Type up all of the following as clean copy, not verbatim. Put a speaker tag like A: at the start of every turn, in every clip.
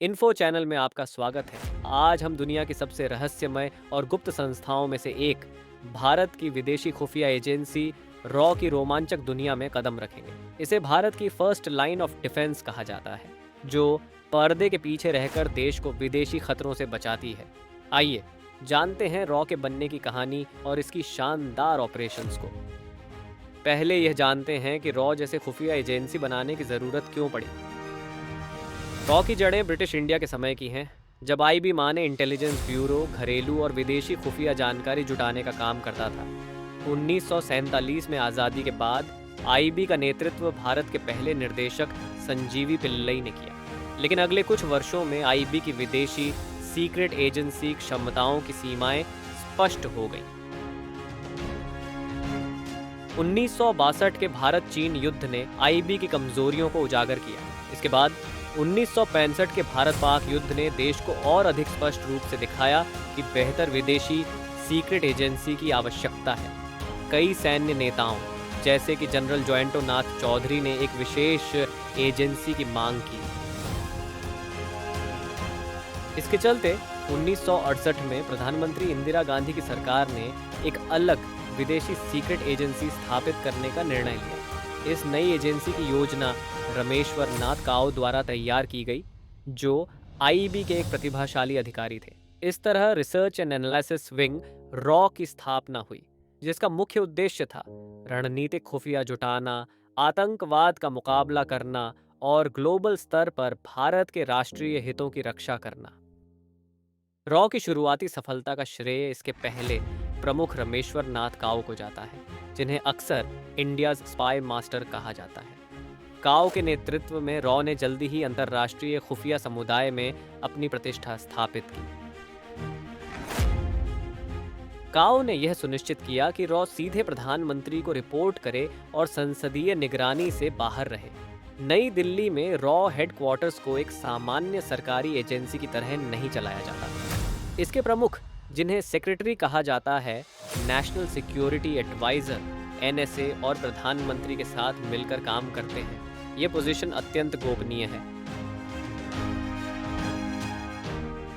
A: Info channel में आपका स्वागत है। आज हम दुनिया की सबसे रहस्यमय और गुप्त संस्थाओं में से एक भारत की विदेशी खुफिया एजेंसी रॉ की रोमांचक दुनिया में कदम रखेंगे। इसे भारत की फर्स्ट लाइन ऑफ डिफेंस कहा जाता है, जो पर्दे के पीछे रहकर देश को विदेशी खतरों से बचाती है। आइए जानते हैं रॉ के बनने की कहानी और इसकी शानदार ऑपरेशंस को। पहले यह जानते हैं कि रॉ जैसे खुफिया एजेंसी बनाने की जरूरत क्यों पड़ी। रॉ की जड़ें ब्रिटिश इंडिया के समय की हैं, जब आईबी मा ने इंटेलिजेंस ब्यूरो घरेलू और विदेशी खुफिया जानकारी जुटाने का काम करता था। 1947 में आज़ादी के बाद आईबी का नेतृत्व भारत के पहले निर्देशक संजीवी पिल्लई ने किया, लेकिन अगले कुछ वर्षों में आईबी की विदेशी सीक्रेट एजेंसी क्षमताओं की सीमाएं स्पष्ट हो गईं। 1962 के भारत चीन युद्ध ने आईबी की कमजोरियों को उजागर किया। इसके बाद 1965 के भारत पाक युद्ध ने देश को और अधिक स्पष्ट रूप से दिखाया कि बेहतर विदेशी सीक्रेट एजेंसी की आवश्यकता है। कई सैन्य नेताओं जैसे कि जनरल जयंतो नाथ चौधरी ने एक विशेष एजेंसी की मांग की। इसके चलते 1968 में प्रधानमंत्री इंदिरा गांधी की सरकार ने एक अलग विदेशी सीक्रेट एजेंसी स्थापित करने का निर्णय लिया। इस नई एजेंसी की योजना रमेश्वर नाथ काओ द्वारा तैयार की गई, जो आईबी के एक प्रतिभाशाली अधिकारी थे। इस तरह research and analysis wing raw की स्थापना हुई, जिसका मुख्य उद्देश्य था रणनीतिक खुफिया जुटाना, आतंकवाद का मुकाबला करना और ग्लोबल स्तर पर भारत के राष्ट्रीय हितों की रक्षा करना। रॉ की शुरुआती सफलता का श्रेय इसके पहले प्रमुख रमेश्वर नाथ काओ को जाता है, जिन्हें अक्सर इंडियाज स्पाई मास्टर कहा जाता है। काओ के नेतृत्व में रॉ ने जल्दी ही अंतर्राष्ट्रीय खुफिया समुदाय में अपनी प्रतिष्ठा स्थापित की। काओ ने यह सुनिश्चित किया कि रॉ सीधे प्रधानमंत्री को रिपोर्ट करे और संसदीय निगरानी से बाहर रहे। नई दिल्ली में रॉ हेडक्वार्टर्स को एक सामान्य सरकारी एजेंसी की तरह नहीं चलाया जाता। इसके प्रमुख, जिन्हें सेक्रेटरी कहा जाता है, नेशनल सिक्योरिटी एडवाइजर एनएसए और प्रधानमंत्री के साथ मिलकर काम करते हैं। यह पोजीशन अत्यंत गोपनीय है।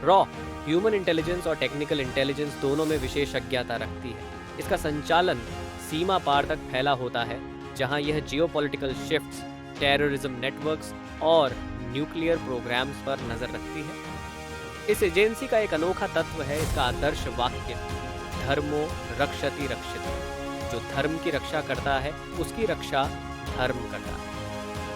A: रॉ ह्यूमन इंटेलिजेंस और टेक्निकल इंटेलिजेंस दोनों में विशेषज्ञता रखती है। इसका संचालन सीमा पार तक फैला होता है, जहां यह जियोपॉलिटिकल शिफ्ट्स, टेररिज्म नेटवर्क्स और न्यूक्लियर प्रोग्राम्स पर नजर रखती है। इस एजेंसी का एक अनोखा तत्व है इसका आदर्श वाक्य, धर्मो रक्षति रक्षित। जो धर्म की रक्षा करता है, उसकी रक्षा धर्म करता है।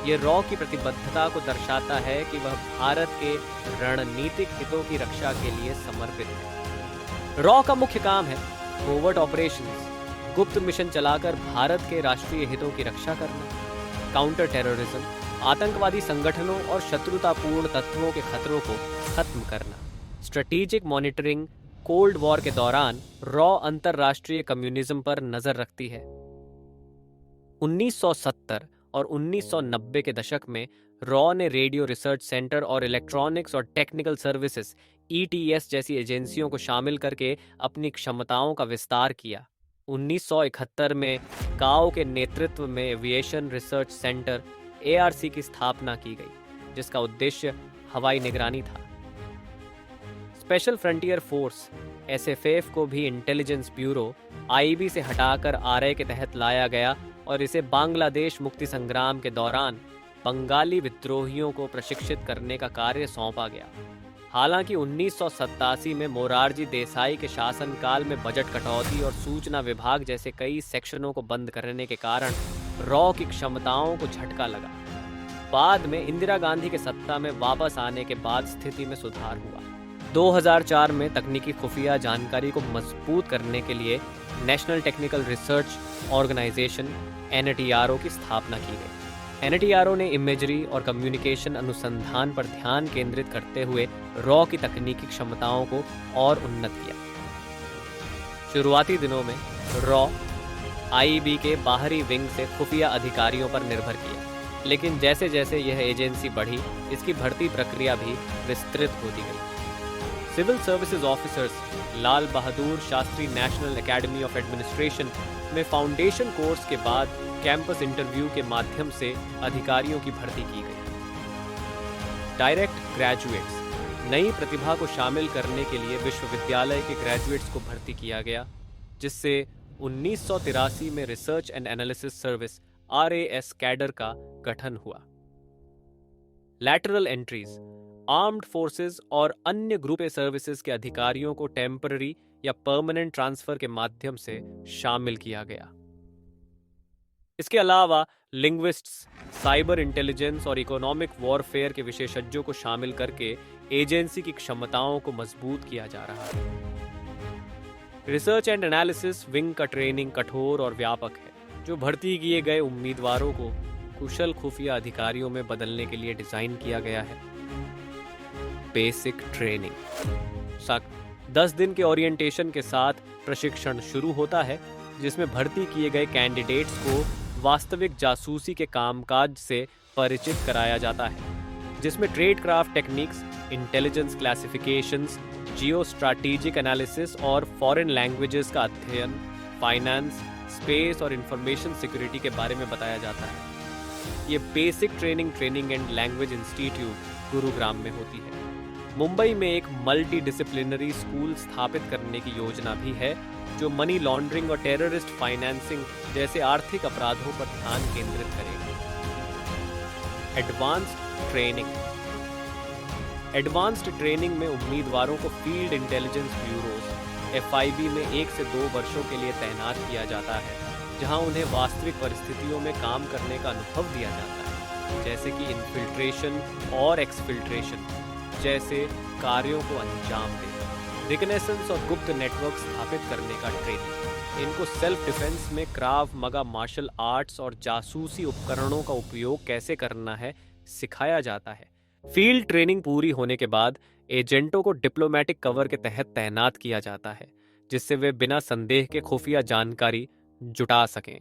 A: ये रॉ की प्रतिबद्धता को दर्शाता है कि वह भारत के रणनीतिक हितों की रक्षा के लिए समर्पित है। रॉ का मुख्य काम है कोवर्ट ऑपरेशंस, गुप्त मिशन चलाकर भारत के राष्ट्रीय हितों की रक्षा करना, काउंटर टेररिज्म, आतंकवादी संगठनों और शत्रुतापूर्ण तत्वों के खतरों को खत्म करना, स्ट्रेटेजिक मॉनिटरिंग। कोल्ड वॉर के दौरान रॉ अंतरराष्ट्रीय कम्युनिज्म पर नजर रखती है। 1970 और 1990 के दशक में रॉ ने रेडियो रिसर्च सेंटर और इलेक्ट्रॉनिक्स और टेक्निकल सर्विसेज ईटीएस जैसी एजेंसियों को शामिल करके अपनी क्षमताओं का विस्तार किया। 1971 में काओ के नेतृत्व में एविएशन रिसर्च सेंटर एआरसी की स्थापना की गई, जिसका उद्देश्य हवाई निगरानी था। स्पेशल फ्रंटियर फोर्स एसएफएफ को भी इंटेलिजेंस ब्यूरो आईबी से हटाकर आरए के तहत लाया गया और इसे बांग्लादेश मुक्ति संग्राम के दौरान बंगाली विद्रोहियों को प्रशिक्षित करने का कार्य सौंपा गया। हालांकि 1987 में मोरारजी देसाई के शासनकाल में बजट कटौती और सूचना विभाग जैसे कई सेक्शनों को बंद करने के कारण रॉ की क्षमताओं को झटका लगा। बाद में इंदिरा गांधी के सत्ता में वापस आने के बाद स्थिति में सुधार हुआ। 2004 में तकनीकी खुफिया जानकारी को मजबूत करने के लिए national technical research organisation NTRO की स्थापना की गई। एनटीआरओ ने इमेजरी और कम्युनिकेशन अनुसंधान पर ध्यान केंद्रित करते हुए रॉ की तकनीकी क्षमताओं को और उन्नत किया। शुरुआती दिनों में रॉ आईबी के बाहरी विंग से खुफिया अधिकारियों पर निर्भर किया, लेकिन जैसे जैसे यह एजेंसी बढ़ी, इसकी भर्ती प्रक्रिया भी विस्तृत होती गई। Civil services officers Lal Bahadur Shastri national academy of administration में फाउंडेशन कोर्स के बाद कैंपस इंटरव्यू के माध्यम से अधिकारियों की भर्ती की गई। डायरेक्ट ग्रेजुएट्स, नई प्रतिभा को शामिल करने के लिए विश्वविद्यालय के ग्रेजुएट्स को भर्ती किया गया, जिससे 1983 में research and analysis service RAS cadre का गठन हुआ। लैटरल एंट्रीज, आर्म्ड फोर्सेस और अन्य ग्रुप ए सर्विसेज के अधिकारियों को टेम्पररी या परमानेंट ट्रांसफर के माध्यम से शामिल किया गया। इसके अलावा लिंग्विस्ट्स, साइबर इंटेलिजेंस और इकोनॉमिक वॉरफेयर के विशेषज्ञों को शामिल करके एजेंसी की क्षमताओं को मजबूत किया जा रहा है। रिसर्च एंड एनालिसिस विंग का ट्रेनिंग कठोर और व्यापक है, जो भर्ती किए गए उम्मीदवारों को कुशल खुफिया अधिकारियों में बदलने के लिए डिजाइन किया गया है। बेसिक ट्रेनिंग 10 दिन के ओरिएंटेशन के साथ प्रशिक्षण शुरू होता है, जिसमें भर्ती किए गए कैंडिडेट्स को वास्तविक जासूसी के कामकाज से परिचित कराया जाता है, जिसमें trade craft techniques, intelligence classifications, geo strategic analysis और फॉरेन लैंग्वेजेस का अध्ययन, फाइनेंस, स्पेस और इंफॉर्मेशन सिक्योरिटी के बारे में बताया जाता है। ये basic training and language institute Gurugram में होती है। मुंबई में एक मल्टी डिसिप्लिनरी स्कूल स्थापित करने की योजना भी है, जो मनी लॉन्ड्रिंग और टेररिस्ट फाइनेंसिंग जैसे आर्थिक अपराधों पर ध्यान केंद्रित करेगा। एडवांस्ड ट्रेनिंग में उम्मीदवारों को फील्ड इंटेलिजेंस ब्यूरोज FIB में 1 से 2 वर्षों के लिए तैनात किया जाता है, जहां उन्हें वास्तविक परिस्थितियों में काम करने का अनुभव दिया जाता है, जैसे कि इन्फिल्ट्रेशन और एक्सफिल्ट्रेशन जैसे कार्यों को अंजाम देना, रिकनेसेंस और गुप्त नेटवर्क स्थापित करने का ट्रेनिंग। इनको सेल्फ डिफेंस में क्राव मगा मार्शल आर्ट्स और जासूसी उपकरणों का उपयोग कैसे करना है सिखाया जाता है। फील्ड ट्रेनिंग पूरी होने के बाद एजेंटों को डिप्लोमेटिक कवर के तहत तैनात किया जाता है, जिससे वे बिना संदेह के खुफिया जानकारी जुटा सकें।